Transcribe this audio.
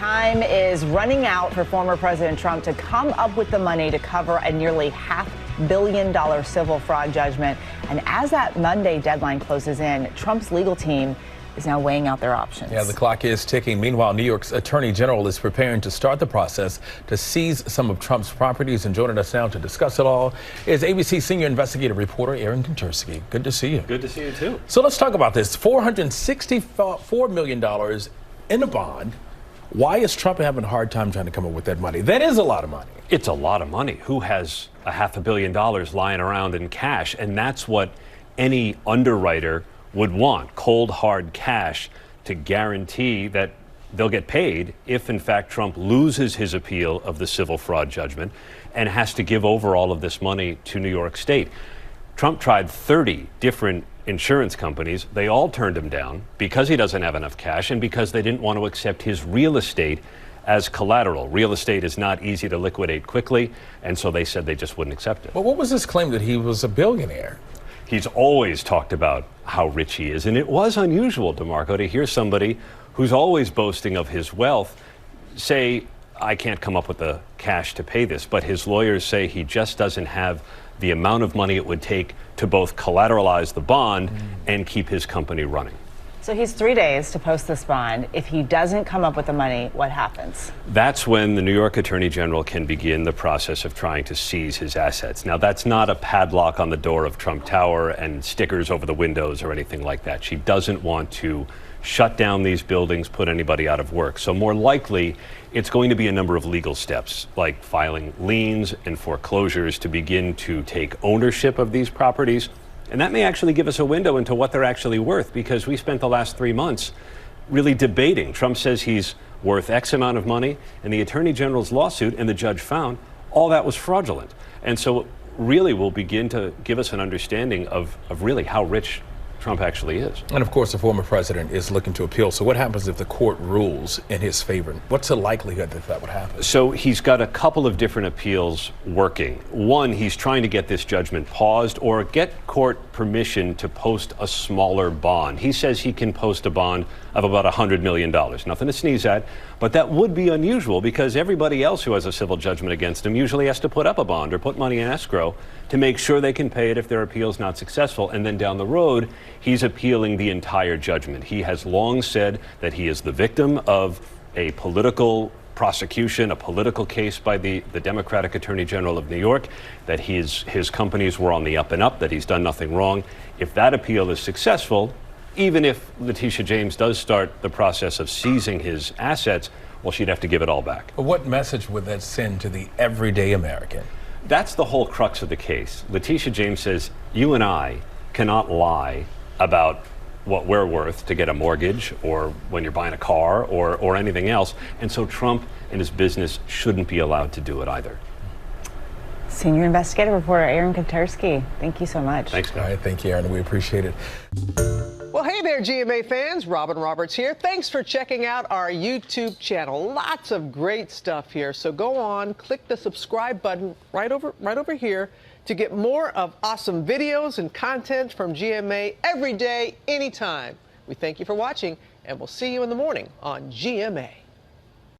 Time is running out for former President Trump to come up with the money to cover a nearly $500 million civil fraud judgment. And as that Monday deadline closes in, Trump's legal team is now weighing out their options. Yeah, the clock is ticking. Meanwhile, New York's Attorney General is preparing to start the process to seize some of Trump's properties. And joining us now to discuss it all is ABC senior investigative reporter Aaron Katersky. Good to see you. Good to see you, too. So let's talk about this. $464 million in a bond. Why is Trump having a hard time trying to come up with that money? That is a lot of money. It's a lot of money. Who has $500 million lying around in cash? And that's what any underwriter would want, cold, hard cash to guarantee that they'll get paid if, in fact, Trump loses his appeal of the civil fraud judgment and has to give over all of this money to New York State. Trump tried 30 different insurance companies. They all turned him down because he doesn't have enough cash and because they didn't want to accept his real estate as collateral. Real estate is not easy to liquidate quickly, and so they said they just wouldn't accept it. But what was his claim that he was a billionaire? He's always talked about how rich he is, and it was unusual, DeMarco, to hear somebody who's always boasting of his wealth say, I can't come up with the cash to pay this, but his lawyers say he just doesn't have the amount of money it would take to both collateralize the bond and keep his company running. So he's 3 days to post this bond. If he doesn't come up with the money, what happens? That's when the New York Attorney General can begin the process of trying to seize his assets. Now, that's not a padlock on the door of Trump Tower and stickers over the windows or anything like that. She doesn't want to shut down these buildings, put anybody out of work. So more likely, it's going to be a number of legal steps, like filing liens and foreclosures to begin to take ownership of these properties. And that may actually give us a window into what they're actually worth, because we spent the last 3 months really debating. Trump says he's worth X amount of money, and the Attorney General's lawsuit and the judge found all that was fraudulent. And so really will begin to give us an understanding of really how rich Trump actually is. And of course, the former president is looking to appeal. So what happens if the court rules in his favor? What's the likelihood that that would happen? So he's got a couple of different appeals working. One, he's trying to get this judgment paused or get court permission to post a smaller bond. He says he can post a bond of about $100 million. Nothing to sneeze at, but that would be unusual because everybody else who has a civil judgment against him usually has to put up a bond or put money in escrow to make sure they can pay it if their appeal is not successful. And then down the road, he's appealing the entire judgment. He has long said that he is the victim of a political prosecution, a political case by the Democratic Attorney General of New York, that his companies were on the up and up, that he's done nothing wrong. If that appeal is successful, even if Letitia James does start the process of seizing his assets, well, she'd have to give it all back. But what message would that send to the everyday American? That's the whole crux of the case. Letitia James says, you and I cannot lie about what we're worth to get a mortgage or when you're buying a car or anything else. And so Trump and his business shouldn't be allowed to do it either. Senior investigative reporter Aaron Katersky, thank you so much. Thanks, guys. All right, thank you, Aaron. We appreciate it. Well, hey there, GMA fans. Robin Roberts here. Thanks for checking out our YouTube channel. Lots of great stuff here. So go on, click the subscribe button right over here to get more of awesome videos and content from GMA every day, anytime. We thank you for watching, and we'll see you in the morning on GMA.